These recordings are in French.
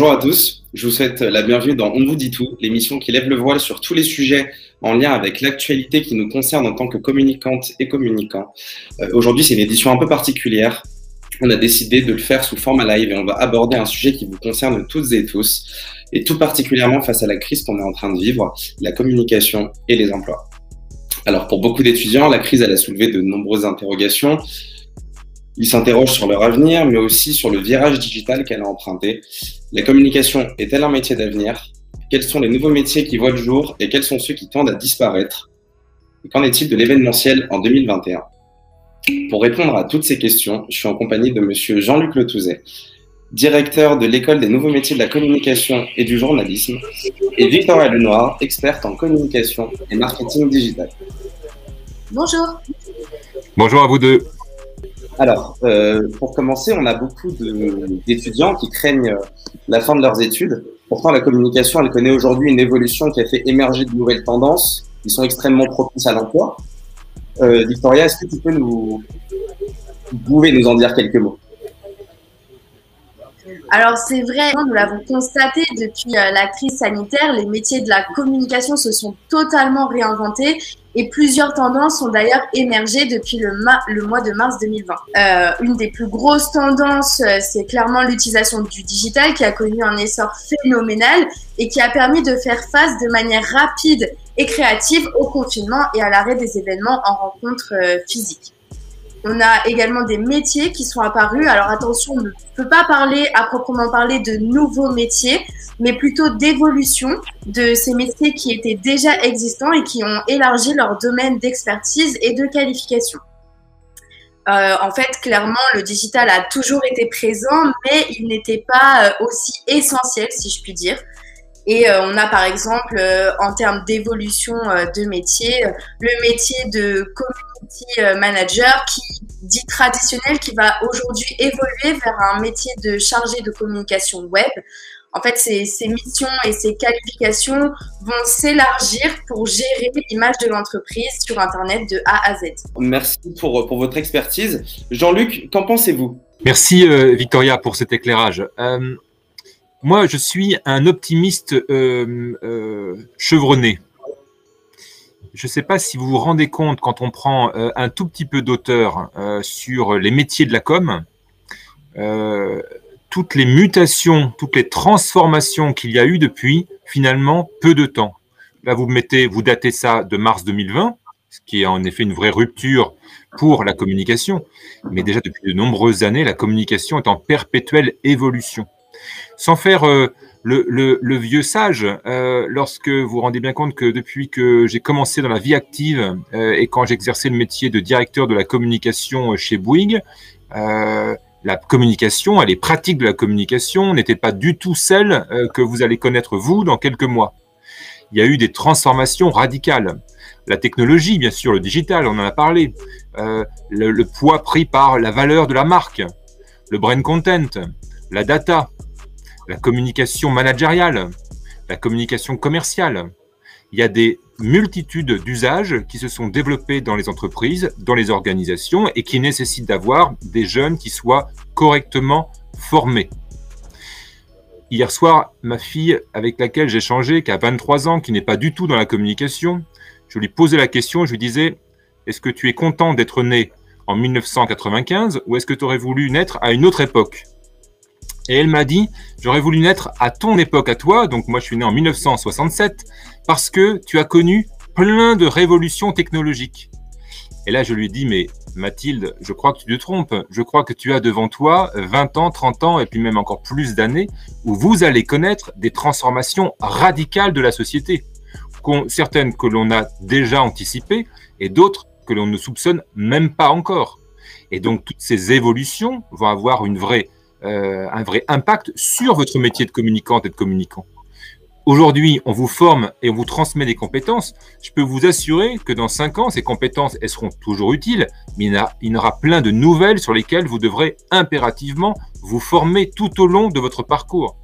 Bonjour à tous, je vous souhaite la bienvenue dans On vous dit tout, l'émission qui lève le voile sur tous les sujets en lien avec l'actualité qui nous concerne en tant que communicantes et communicants. Aujourd'hui, c'est une édition un peu particulière. On a décidé de le faire sous format live et on va aborder un sujet qui vous concerne toutes et tous, et tout particulièrement face à la crise qu'on est en train de vivre, la communication et les emplois. Alors pour beaucoup d'étudiants, la crise elle a soulevé de nombreuses interrogations. Ils s'interrogent sur leur avenir, mais aussi sur le virage digital qu'elle a emprunté. La communication est-elle un métier d'avenir? Quels sont les nouveaux métiers qui voient le jour et quels sont ceux qui tendent à disparaître? Et qu'en est-il de l'événementiel en 2021? Pour répondre à toutes ces questions, je suis en compagnie de monsieur Jean-Luc Letouzet, directeur de l'École des nouveaux métiers de la communication et du journalisme, et Victoria Lenoir, experte en communication et marketing digital. Bonjour. Bonjour à vous deux. Alors, pour commencer, on a beaucoup d'étudiants qui craignent la fin de leurs études. Pourtant, la communication, elle connaît aujourd'hui une évolution qui a fait émerger de nouvelles tendances qui sont extrêmement propices à l'emploi. Victoria, est-ce que vous pouvez nous en dire quelques mots? Alors c'est vrai, nous l'avons constaté depuis la crise sanitaire, les métiers de la communication se sont totalement réinventés et plusieurs tendances ont d'ailleurs émergé depuis le mois de mars 2020. Une des plus grosses tendances, c'est clairement l'utilisation du digital qui a connu un essor phénoménal et qui a permis de faire face de manière rapide et créative au confinement et à l'arrêt des événements en rencontre physique. On a également des métiers qui sont apparus. Alors attention, on ne peut pas parler à proprement parler de nouveaux métiers, mais plutôt d'évolution de ces métiers qui étaient déjà existants et qui ont élargi leur domaine d'expertise et de qualification. En fait, clairement, le digital a toujours été présent, mais il n'était pas aussi essentiel, si je puis dire. Et on a par exemple, en termes d'évolution de métier, le métier de community manager qui dit traditionnel, qui va aujourd'hui évoluer vers un métier de chargé de communication web. En fait, ces missions et ces qualifications vont s'élargir pour gérer l'image de l'entreprise sur Internet de A à Z. Merci pour votre expertise. Jean-Luc, qu'en pensez-vous? Merci Victoria pour cet éclairage. Moi, je suis un optimiste chevronné. Je ne sais pas si vous vous rendez compte, quand on prend un tout petit peu d'auteur sur les métiers de la com, toutes les mutations, toutes les transformations qu'il y a eu depuis, finalement, peu de temps. Là, vous datez ça de mars 2020, ce qui est en effet une vraie rupture pour la communication. Mais déjà, depuis de nombreuses années, la communication est en perpétuelle évolution. Sans faire le vieux sage, lorsque vous vous rendez bien compte que depuis que j'ai commencé dans la vie active et quand j'exerçais le métier de directeur de la communication chez Bouygues, la communication, les pratiques de la communication n'étaient pas du tout celles que vous allez connaître vous dans quelques mois. Il y a eu des transformations radicales. La technologie, bien sûr, le digital, on en a parlé, le poids pris par la valeur de la marque, le brain content, la data, la communication managériale, la communication commerciale. Il y a des multitudes d'usages qui se sont développés dans les entreprises, dans les organisations et qui nécessitent d'avoir des jeunes qui soient correctement formés. Hier soir, ma fille avec laquelle j'ai échangé, qui a 23 ans, qui n'est pas du tout dans la communication, je lui posais la question, je lui disais « Est-ce que tu es content d'être né en 1995 ou est-ce que tu aurais voulu naître à une autre époque ?» Et elle m'a dit, j'aurais voulu naître à ton époque à toi, donc moi je suis né en 1967, parce que tu as connu plein de révolutions technologiques. Et là je lui ai dit, mais Mathilde, je crois que tu te trompes, je crois que tu as devant toi 20 ans, 30 ans et puis même encore plus d'années où vous allez connaître des transformations radicales de la société, certaines que l'on a déjà anticipées et d'autres que l'on ne soupçonne même pas encore. Et donc toutes ces évolutions vont avoir un vrai impact sur votre métier de communicante et de communicant. Aujourd'hui, on vous forme et on vous transmet des compétences. Je peux vous assurer que dans 5 ans, ces compétences, elles seront toujours utiles, mais il y en aura plein de nouvelles sur lesquelles vous devrez impérativement vous former tout au long de votre parcours.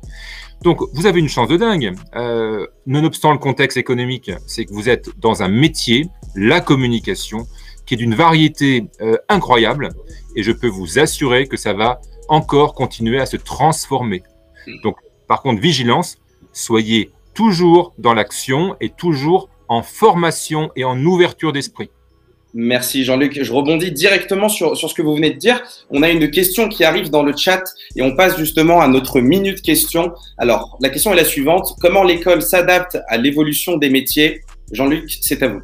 Donc, vous avez une chance de dingue. Nonobstant le contexte économique, c'est que vous êtes dans un métier, la communication, qui est d'une variété incroyable, et je peux vous assurer que ça va encore continuer à se transformer. Donc, Par contre, vigilance, soyez toujours dans l'action et toujours en formation et en ouverture d'esprit. Merci Jean-Luc. Je rebondis directement sur ce que vous venez de dire. On a une question qui arrive dans le chat et on passe justement à notre minute question. Alors, la question est la suivante. Comment l'école s'adapte à l'évolution des métiers? Jean-Luc, c'est à vous.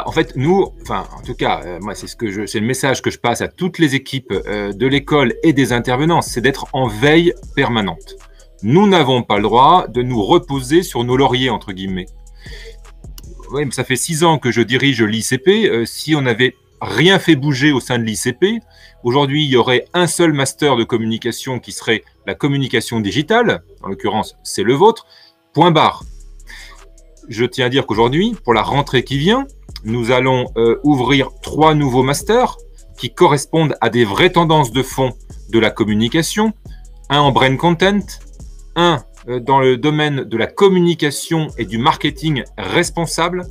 En fait, nous, en tout cas, moi, c'est le message que je passe à toutes les équipes de l'école et des intervenants, c'est d'être en veille permanente. Nous n'avons pas le droit de nous reposer sur nos lauriers, entre guillemets. Oui, mais ça fait 6 ans que je dirige l'ICP. Si on n'avait rien fait bouger au sein de l'ICP, aujourd'hui, il y aurait un seul master de communication qui serait la communication digitale. En l'occurrence, c'est le vôtre. Point barre. Je tiens à dire qu'aujourd'hui, pour la rentrée qui vient, nous allons ouvrir 3 nouveaux masters qui correspondent à des vraies tendances de fond de la communication. Un en brain content, un dans le domaine de la communication et du marketing responsable,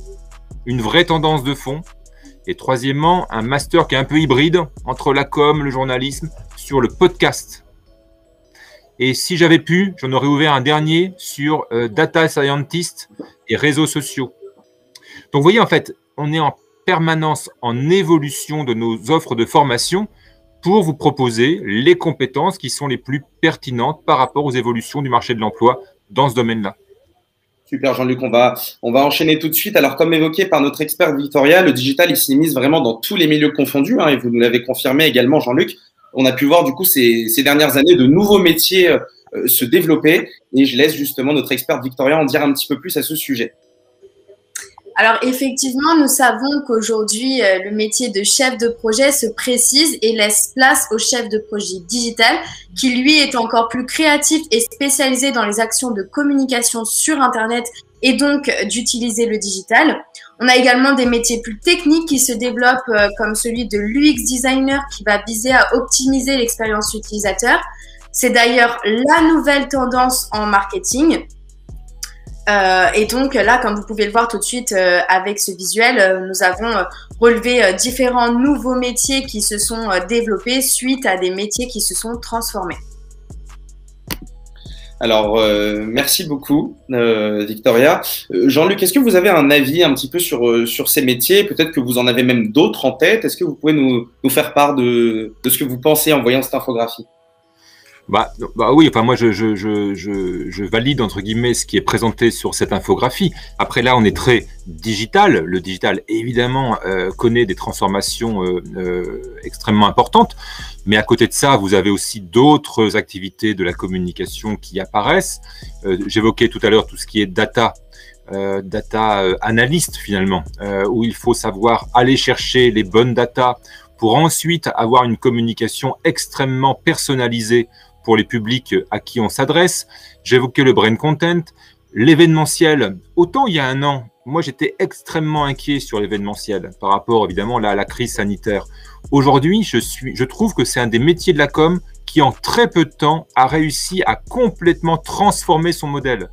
une vraie tendance de fond. Et troisièmement, un master qui est un peu hybride entre la com, le journalisme, sur le podcast. Et si j'avais pu, j'en aurais ouvert un dernier sur data scientist et réseaux sociaux. Donc vous voyez, en fait, on est en permanence en évolution de nos offres de formation pour vous proposer les compétences qui sont les plus pertinentes par rapport aux évolutions du marché de l'emploi dans ce domaine-là. Super Jean-Luc, on va enchaîner tout de suite. Alors comme évoqué par notre expert Victoria, le digital il s'immisce vraiment dans tous les milieux confondus, et vous nous l'avez confirmé également Jean-Luc. On a pu voir du coup ces dernières années de nouveaux métiers se développer et je laisse justement notre expert Victoria en dire un petit peu plus à ce sujet. Alors effectivement, nous savons qu'aujourd'hui, le métier de chef de projet se précise et laisse place au chef de projet digital qui, lui, est encore plus créatif et spécialisé dans les actions de communication sur Internet et donc d'utiliser le digital. On a également des métiers plus techniques qui se développent comme celui de l'UX designer qui va viser à optimiser l'expérience utilisateur. C'est d'ailleurs la nouvelle tendance en marketing. Et donc là, comme vous pouvez le voir tout de suite avec ce visuel, nous avons relevé différents nouveaux métiers qui se sont développés suite à des métiers qui se sont transformés. Alors, merci beaucoup, Victoria. Jean-Luc, est-ce que vous avez un avis un petit peu sur ces métiers? Peut-être que vous en avez même d'autres en tête. Est-ce que vous pouvez nous faire part de ce que vous pensez en voyant cette infographie? Oui, moi je valide entre guillemets ce qui est présenté sur cette infographie. Après là, on est très digital. Le digital évidemment connaît des transformations extrêmement importantes, mais à côté de ça, vous avez aussi d'autres activités de la communication qui apparaissent. J'évoquais tout à l'heure tout ce qui est data analyst finalement, où il faut savoir aller chercher les bonnes datas pour ensuite avoir une communication extrêmement personnalisée pour les publics à qui on s'adresse. J'évoquais le brain content, l'événementiel. Autant il y a un an, moi j'étais extrêmement inquiet sur l'événementiel par rapport évidemment à la crise sanitaire. Aujourd'hui, je trouve que c'est un des métiers de la com qui en très peu de temps a réussi à complètement transformer son modèle.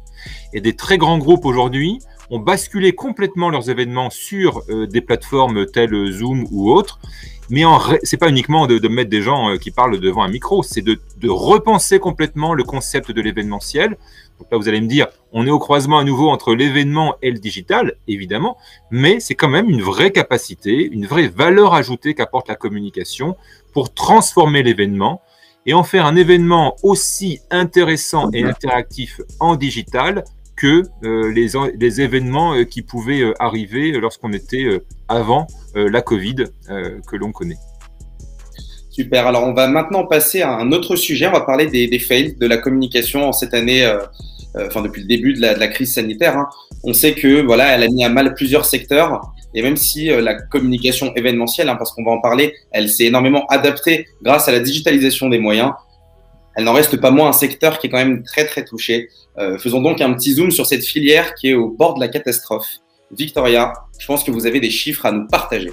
Et des très grands groupes aujourd'hui ont basculé complètement leurs événements sur des plateformes telles Zoom ou autres. Mais c'est pas uniquement de mettre des gens qui parlent devant un micro, c'est de repenser complètement le concept de l'événementiel. Donc là, vous allez me dire, on est au croisement à nouveau entre l'événement et le digital, évidemment, mais c'est quand même une vraie capacité, une vraie valeur ajoutée qu'apporte la communication pour transformer l'événement et en faire un événement aussi intéressant et interactif en digital que les événements qui pouvaient arriver lorsqu'on était avant la Covid que l'on connaît. Super, alors on va maintenant passer à un autre sujet, on va parler des fails de la communication en cette année, depuis le début de la crise sanitaire. On sait que voilà, elle a mis à mal plusieurs secteurs et même si la communication événementielle, parce qu'on va en parler, elle s'est énormément adaptée grâce à la digitalisation des moyens, elle n'en reste pas moins un secteur qui est quand même très très touché. Faisons donc un petit zoom sur cette filière qui est au bord de la catastrophe. Victoria, je pense que vous avez des chiffres à nous partager.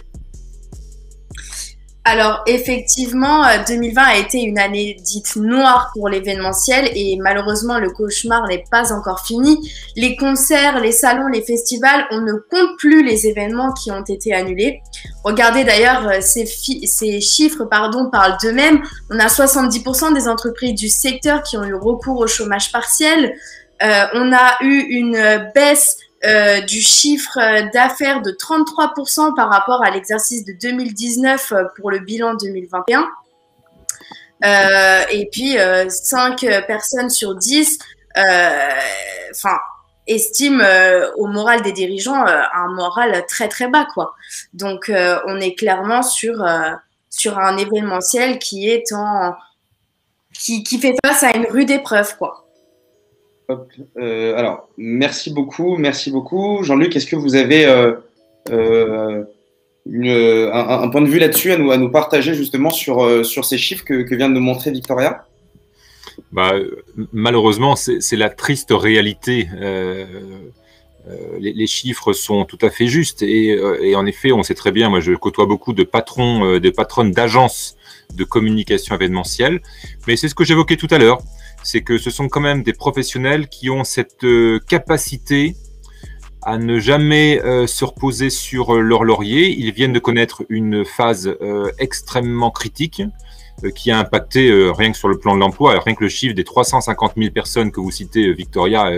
Alors effectivement, 2020 a été une année dite noire pour l'événementiel et malheureusement le cauchemar n'est pas encore fini. Les concerts, les salons, les festivals, on ne compte plus les événements qui ont été annulés. Regardez d'ailleurs, ces chiffres parlent d'eux-mêmes. On a 70% des entreprises du secteur qui ont eu recours au chômage partiel. On a eu une baisse du chiffre d'affaires de 33% par rapport à l'exercice de 2019 pour le bilan 2021. Et puis, 5 personnes sur 10 estiment au moral des dirigeants un moral très très bas, quoi. Donc, on est clairement sur un événementiel qui fait face à une rude épreuve, quoi. Hop. Alors, merci beaucoup. Jean-Luc, est-ce que vous avez un point de vue là-dessus à nous partager justement sur ces chiffres que vient de nous montrer Victoria? Malheureusement, c'est la triste réalité. Les chiffres sont tout à fait justes et en effet, on sait très bien, moi je côtoie beaucoup de patronnes d'agences de communication événementielle, mais c'est ce que j'évoquais tout à l'heure. C'est que ce sont quand même des professionnels qui ont cette capacité à ne jamais se reposer sur leur laurier. Ils viennent de connaître une phase extrêmement critique qui a impacté rien que sur le plan de l'emploi, rien que le chiffre des 350 000 personnes que vous citez, Victoria,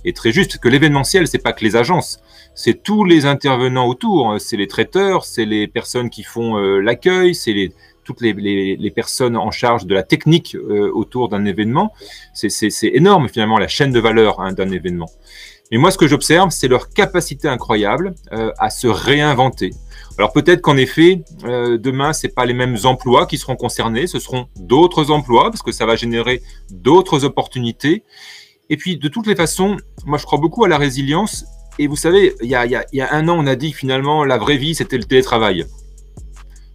est très juste. Parce que l'événementiel, c'est pas que les agences, c'est tous les intervenants autour. C'est les traiteurs, c'est les personnes qui font l'accueil, c'est toutes les personnes en charge de la technique autour d'un événement. C'est énorme finalement la chaîne de valeur d'un événement. Mais moi, ce que j'observe, c'est leur capacité incroyable à se réinventer. Alors peut-être qu'en effet, demain, c'est pas les mêmes emplois qui seront concernés, ce seront d'autres emplois parce que ça va générer d'autres opportunités. Et puis, de toutes les façons, moi, je crois beaucoup à la résilience. Et vous savez, il y a un an, on a dit que finalement, la vraie vie, c'était le télétravail.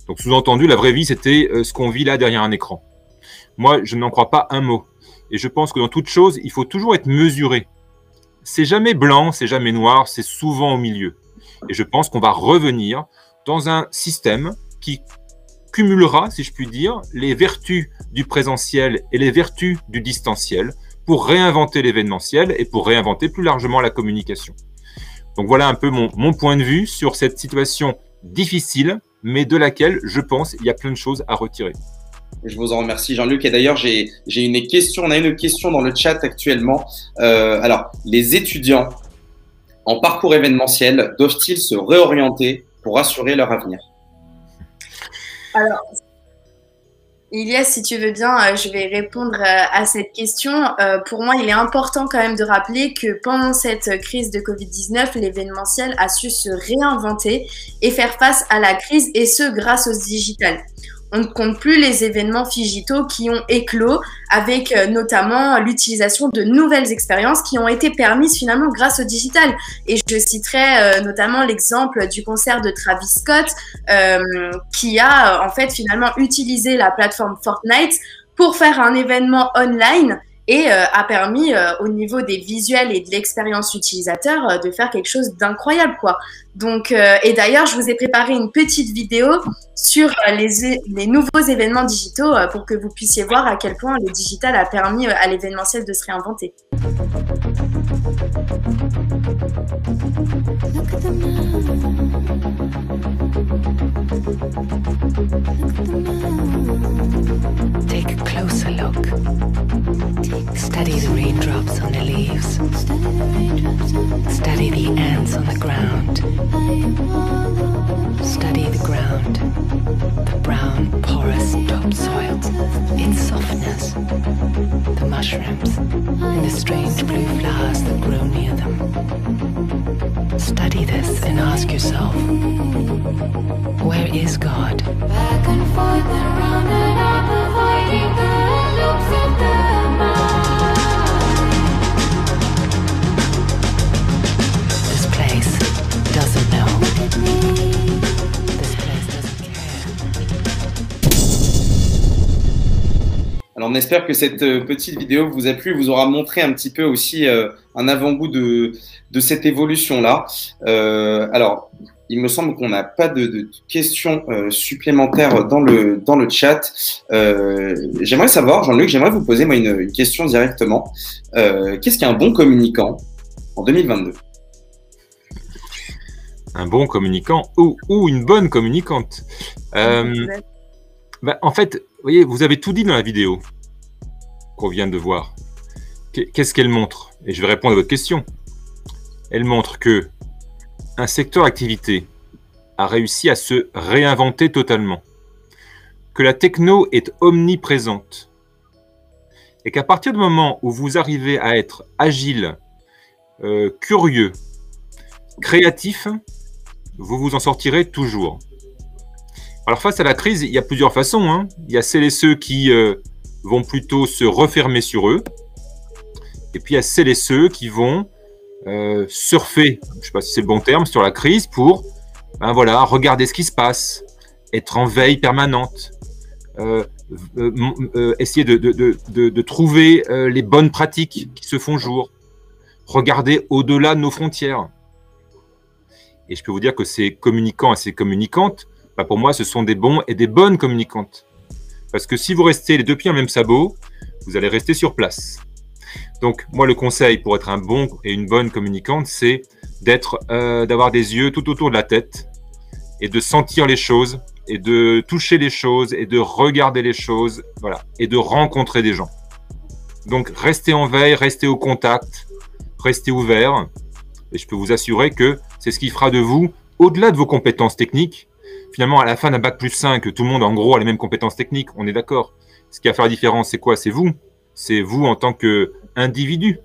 Donc, sous-entendu, la vraie vie, c'était ce qu'on vit là derrière un écran. Moi, je n'en crois pas un mot. Et je pense que dans toute chose, il faut toujours être mesuré. C'est jamais blanc, c'est jamais noir, c'est souvent au milieu. Et je pense qu'on va revenir dans un système qui cumulera, si je puis dire, les vertus du présentiel et les vertus du distanciel pour réinventer l'événementiel et pour réinventer plus largement la communication. Donc voilà un peu mon point de vue sur cette situation difficile, mais de laquelle, je pense, il y a plein de choses à retirer. Je vous en remercie, Jean-Luc. Et d'ailleurs, on a une question dans le chat actuellement. Alors, les étudiants en parcours événementiel doivent-ils se réorienter pour assurer leur avenir? Alors, Ilias, si tu veux bien, je vais répondre à cette question. Pour moi, il est important quand même de rappeler que pendant cette crise de Covid-19, l'événementiel a su se réinventer et faire face à la crise, et ce, grâce au digital. On ne compte plus les événements digitaux qui ont éclos avec notamment l'utilisation de nouvelles expériences qui ont été permises finalement grâce au digital. Et je citerai notamment l'exemple du concert de Travis Scott qui a en fait finalement utilisé la plateforme Fortnite pour faire un événement online et a permis au niveau des visuels et de l'expérience utilisateur de faire quelque chose d'incroyable, quoi. Donc, et d'ailleurs, je vous ai préparé une petite vidéo sur les nouveaux événements digitaux pour que vous puissiez voir à quel point le digital a permis à l'événementiel de se réinventer. Take a closer look. Study the raindrops on the leaves. Study the ants on the ground. Study the ground, the brown, porous topsoil, its softness, the mushrooms, and the strange blue flowers that grow near them. Study this and ask yourself, where is God? Back and forth and round and up, avoiding the loops of the mind. This place doesn't know. This place doesn't care. Alors, on espère que cette petite vidéo vous a plu, vous aura montré un petit peu aussi un avant-goût de cette évolution-là. Alors, il me semble qu'on n'a pas de questions supplémentaires dans le chat. J'aimerais savoir, Jean-Luc, j'aimerais vous poser moi, une question directement. Qu'est-ce qu'un bon communicant en 2022? Un bon communicant ou une bonne communicante. En fait, vous voyez, vous avez tout dit dans la vidéo qu'on vient de voir. Qu'est-ce qu'elle montre? Et je vais répondre à votre question. Elle montre que un secteur d'activité a réussi à se réinventer totalement, que la techno est omniprésente et qu'à partir du moment où vous arrivez à être agile, curieux, créatif, vous vous en sortirez toujours. Alors face à la crise, il y a plusieurs façons, hein. Il y a celles et ceux qui vont plutôt se refermer sur eux, et puis il y a celles et ceux qui vont surfer, je ne sais pas si c'est le bon terme, sur la crise pour regarder ce qui se passe, être en veille permanente, essayer de trouver les bonnes pratiques qui se font jour, regarder au-delà de nos frontières. Et je peux vous dire que ces communicants et ces communicantes, pour moi, ce sont des bons et des bonnes communicantes. Parce que si vous restez les deux pieds en même sabot, vous allez rester sur place. Donc, moi, le conseil pour être un bon et une bonne communicante, c'est d'avoir des yeux tout autour de la tête et de sentir les choses et de toucher les choses et de regarder les choses, voilà, et de rencontrer des gens. Donc, restez en veille, restez au contact, restez ouvert. Et je peux vous assurer que c'est ce qui fera de vous, au-delà de vos compétences techniques, finalement, à la fin d'un bac+5, tout le monde, en gros, a les mêmes compétences techniques, on est d'accord. Ce qui va faire la différence, c'est quoi? C'est vous. C'est vous en tant qu'individu,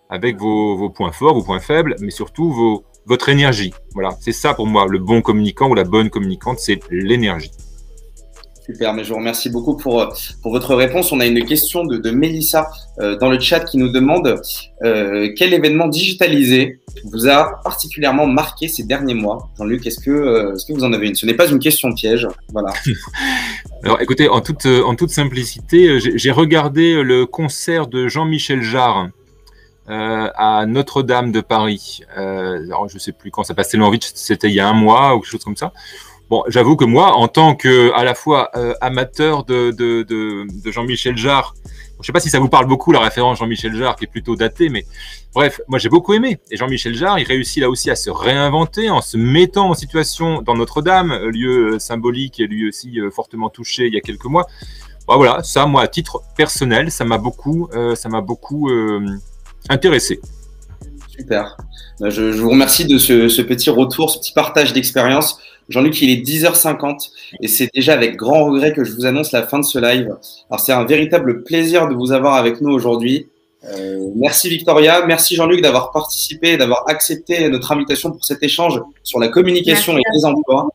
avec vos points forts, vos points faibles, mais surtout votre énergie. Voilà, c'est ça pour moi, le bon communicant ou la bonne communicante, c'est l'énergie. Super, mais je vous remercie beaucoup pour votre réponse. On a une question de Mélissa dans le chat qui nous demande quel événement digitalisé vous a particulièrement marqué ces derniers mois? Jean-Luc, est-ce que vous en avez une? Ce n'est pas une question piège. Voilà. Alors écoutez, en toute simplicité, j'ai regardé le concert de Jean-Michel Jarre à Notre-Dame de Paris. Alors je ne sais plus quand ça passait tellement vite, c'était il y a un mois ou quelque chose comme ça. Bon, j'avoue que moi, en tant que à la fois amateur de Jean-Michel Jarre, je ne sais pas si ça vous parle beaucoup la référence Jean-Michel Jarre qui est plutôt datée, mais bref, moi j'ai beaucoup aimé. Et Jean-Michel Jarre, il réussit là aussi à se réinventer en se mettant en situation dans Notre-Dame, lieu symbolique et lui aussi fortement touché il y a quelques mois. Bon, voilà, ça, moi, à titre personnel, ça m'a beaucoup intéressé. Super. Je vous remercie de ce petit retour, ce petit partage d'expérience. Jean-Luc, il est 10h50 et c'est déjà avec grand regret que je vous annonce la fin de ce live. Alors, c'est un véritable plaisir de vous avoir avec nous aujourd'hui. Merci Victoria, merci Jean-Luc d'avoir participé, d'avoir accepté notre invitation pour cet échange sur la communication et les emplois.